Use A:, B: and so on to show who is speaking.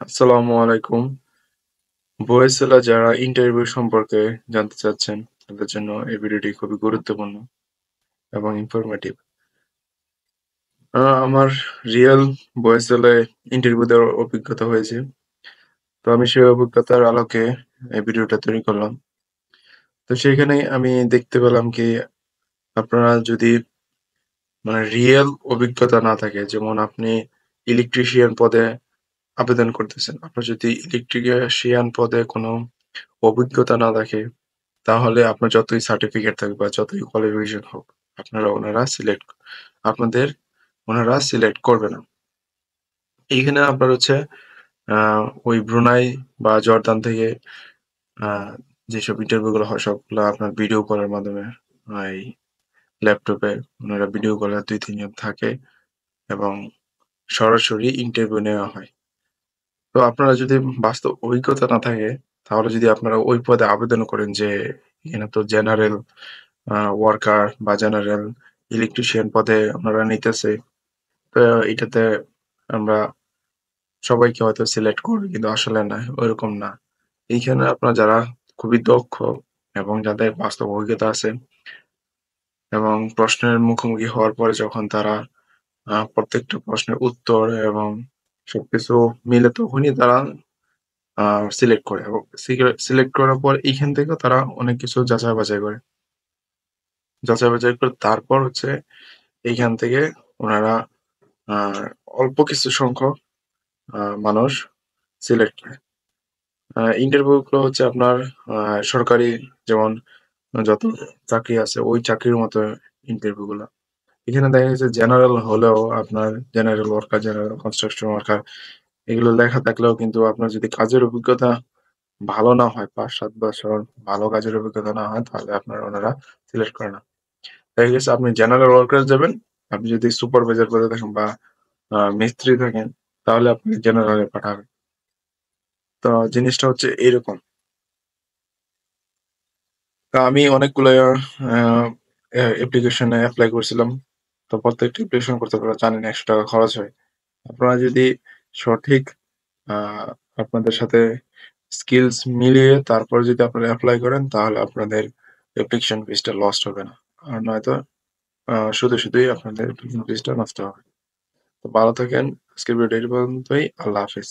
A: আসসালামু আলাইকুম। ভয়েসেলা যারা ইন্টারভিউ সম্পর্কে জানতে চাচ্ছেন, তাদের জন্য এই ভিডিওটি খুবই গুরুত্বপূর্ণ এবং ইনফরমেটিভ। আমার রিয়েল ভয়েসেলায় ইন্টারভিউ দেওয়ার অভিজ্ঞতা হয়েছে। তো আমি সেই অভিজ্ঞতার আলোকে এই ভিডিওটা তৈরি করলাম। তো সেইখানে আমি দেখতে পেলাম কি আপনারা যদি রিয়েল অভিজ্ঞতা না থাকে, যেমন আপনি ইলেকট্রিশিয়ান পদে আবেদন করতেছেন। আপনার যদি ইলেকট্রিশিয়ান পদে কোনো অভিজ্ঞতা না থাকে তাহলে আপনার যতই সার্টিফিকেট থাকুক বা যতই কোয়ালিফিকেশন হোক, আপনাদের ওনারা সিলেক্ট করবে না। এইখানে আপনার হচ্ছে আ ওই ব্রুনাই বা জর্দান থেকে আ যেসব ইন্টারভিউ গুলো হয় সবগুলা আপনার ভিডিও কলের মাধ্যমে এই ল্যাপটপে ওনারা ভিডিও কলে ২-৩ জন থাকে এবং সরাসরি ইন্টারভিউ নেওয়া হয়। তো আপনারা যদি বাস্তব অভিজ্ঞতা না থাকে, তাহলে যদি আপনারা ওই পদে আবেদন করেন যে এখানে তো জেনারেল ওয়ার্কার বা জেনারেল ইলেকট্রিশিয়ান পদে ওনারা নিতেছে। তো এটাতে আমরা সবাইকে হয়তো সিলেক্ট করবে কিন্তু আসলে না, ওইরকম না। এইখানে আপনার যারা খুবই দক্ষ এবং যাদের বাস্তব অভিজ্ঞতা আছে এবং প্রশ্নের মুখোমুখি হওয়ার পরে যখন তারা প্রত্যেকটা প্রশ্নের উত্তর এবং সবকিছু মিলে তখনই তারা আ সিলেক্ট করে এবং সিলেক্ট করার পর এইখান থেকেও তারা অনেক কিছু যাচাই বাছাই করে। যাচাই বাছাই করে তারপর হচ্ছে এইখান থেকে উনারা আ অল্প কিছু সংখ্যক মানুষ সিলেক্ট করে। ইন্টারভিউ গুলো হচ্ছে আপনার আ সরকারি যেমন যত চাকরি আছে ওই চাকরির মতো ইন্টারভিউ গুলা। এখানে দেখা গেছে জেনারেল হলেও আপনার general worker, general construction worker এগুলো লেখা থাকলেও কিন্তু আপনার যদি কাজের অভিজ্ঞতা ভালো না হয় ৫-৭ বছর ভালো কাজের অভিজ্ঞতা না হয় তাহলে আপনার ওনারা সিলেক্ট করে না। দেখা গেছে আপনি জেনারেল ওয়ার্কার যাবেন, আপনি যদি সুপারভাইজার পদে থাকেন বা মিস্ত্রি থাকেন তাহলে আপনি জেনারেলে পাঠাবে। তো জিনিসটা হচ্ছে এইরকম। তো আমি অনেকগুলা আ অ্যাপ্লিকেশনে এপ্লাই করছিলাম। তো প্রত্যেকটা অ্যাপ্লিকেশন করতে আপনারা জানেন ৳১০০ খরচ হয়। আপনারা যদি সঠিক আ আপনাদের সাথে স্কিলস মিলিয়ে তারপরে যদি আপনারা এপ্লাই করেন তাহলে আপনাদের অ্যাপ্লিকেশন ফিসটা লস্ট হবে না। আর নয়তো শুধুই আপনাদের অ্যাপ্লিকেশন ফিসটা নষ্ট হবে। তো ভালো থাকেন। আজকের ভিডিওটা এই পর্যন্তই। আল্লাহ হাফেজ।